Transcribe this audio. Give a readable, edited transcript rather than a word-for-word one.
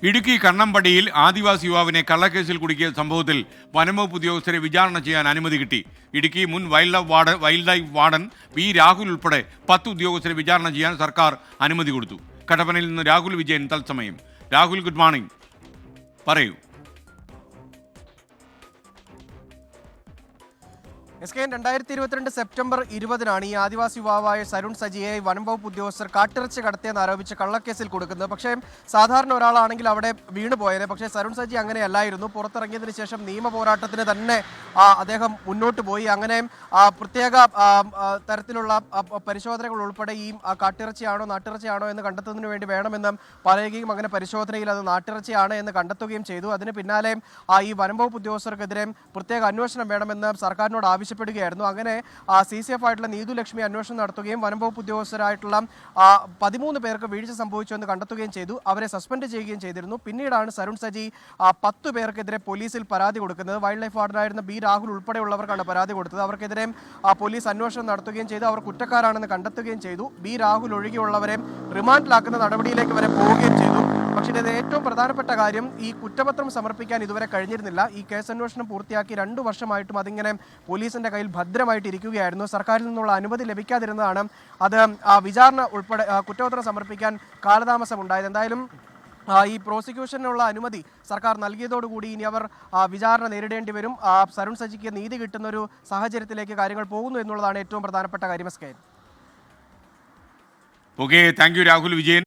ഇടുക്കി കണ്ണമ്പടിയിൽ ആദിവാസി യുവാവിനെ കള്ളക്കേസിൽ കുടുക്കിയ സംഭവത്തിൽ വനംവകുപ്പ് ഉദ്യോഗസ്ഥരെ വിചാരണ ചെയ്യാൻ അനുമതി കിട്ടി. ഇടുക്കി മുൻ wild life warden V Rahul ഉൾപ്പെടെ 10 ഉദ്യോഗസ്ഥരെ വിചാരണ ചെയ്യാൻ സർക്കാർ അനുമതി കൊടുത്തു. കട്ടപ്പനയിൽ നിന്ന് രാഹുൽ വിജയൻ തത്സമയം. രാഹുൽ, ഗുഡ് മോർണിംഗ്, പറയൂ. SKN 2022 സെപ്റ്റംബർ 20-നാണ് ഈ ആദിവാസി യുവാവായ സരുൺ സജിയെ വനം വകുപ്പ് ഉദ്യോഗസ്ഥർ കാട്ടിറച്ചി കടത്തിയെന്ന് ആരോപിച്ച് കള്ളക്കേസിൽ കൊടുക്കുന്നത്. പക്ഷേ സാധാരണ ഒരാളാണെങ്കിൽ അവിടെ വീണ് പോയേനെ. പക്ഷേ സരുൺ സജി അങ്ങനെയല്ലായിരുന്നു. പുറത്തിറങ്ങിയതിന് ശേഷം നിയമ പോരാട്ടത്തിന് തന്നെ അദ്ദേഹം മുന്നോട്ട് പോയി. അങ്ങനെ പ്രത്യേക തരത്തിലുള്ള പരിശോധനകൾ ഉൾപ്പെടെ ഈ കാട്ടിറച്ചിയാണോ നാട്ടിറച്ചിയാണോ എന്ന് കണ്ടെത്തുന്നതിന് വേണ്ടി വേണമെന്ന് പറയുകയും അങ്ങനെ പരിശോധനയിൽ അത് നാട്ടിറച്ചിയാണ് എന്ന് കണ്ടെത്തുകയും ചെയ്തു. അതിന് പിന്നാലെ ഈ വനം വകുപ്പ് ഉദ്യോഗസ്ഥർക്കെതിരെ പ്രത്യേക അന്വേഷണം വേണമെന്ന് സർക്കാരിനോട് ആവശ്യപ്പെടുകയായിരുന്നു. അങ്ങനെ CCF ആയിട്ടുള്ള നീതു ലക്ഷ്മി അന്വേഷണം നടത്തുകയും വനം വകുപ്പ് ഉദ്യോഗസ്ഥരായിട്ടുള്ള 13 പേർക്ക് വീഴ്ച സംഭവിച്ചു എന്ന് കണ്ടെത്തുകയും ചെയ്തു. അവരെ സസ്പെൻഡ് ചെയ്യുകയും ചെയ്തിരുന്നു. പിന്നീടാണ് സരുൺ സജി 10 പേർക്കെതിരെ പോലീസിൽ പരാതി കൊടുക്കുന്നത്. വൈൽഡ് ലൈഫ് വാർഡനായിരുന്ന ബി രാഹുൽ ഉൾപ്പെടെയുള്ളവർക്കാണ് പരാതി കൊടുത്തത്. അവർക്കെതിരെ പോലീസ് അന്വേഷണം നടത്തുകയും ചെയ്തു. അവർ കുറ്റക്കാരാണെന്ന് കണ്ടെത്തുകയും ചെയ്തു. ബി രാഹുൽ ഒഴികെയുള്ളവരെ റിമാൻഡിലാക്കുന്ന നടപടിയിലേക്ക് വരെ പോവുകയും ചെയ്തു. പക്ഷേ ഇത് ഏറ്റവും പ്രധാനപ്പെട്ട കാര്യം, ഈ കുറ്റപത്രം സമർപ്പിക്കാൻ ഇതുവരെ കഴിഞ്ഞിരുന്നില്ല. ഈ കേസ് അന്വേഷണം പൂർത്തിയാക്കി 2 വർഷമായിട്ടും അതിങ്ങനെ പോലീസിന്റെ കയ്യിൽ ഭദ്രമായിട്ട് ഇരിക്കുകയായിരുന്നു. സർക്കാരിൽ നിന്നുള്ള അനുമതി ലഭിക്കാതിരുന്നതാണ് അത് വിചാരണ ഉൾപ്പെടെ കുറ്റപത്രം സമർപ്പിക്കാൻ കാലതാമസം ഉണ്ടായത്. എന്തായാലും ഈ പ്രോസിക്യൂഷനുള്ള അനുമതി സർക്കാർ നൽകിയതോടുകൂടി ഇനി അവർ വിചാരണ നേരിടേണ്ടി വരും. സരുൺ സജിക്ക് നീതി കിട്ടുന്ന ഒരു സാഹചര്യത്തിലേക്ക് കാര്യങ്ങൾ പോകുന്നു എന്നുള്ളതാണ് ഏറ്റവും പ്രധാനപ്പെട്ട കാര്യം. Okay, thank you Rahul Vijayan.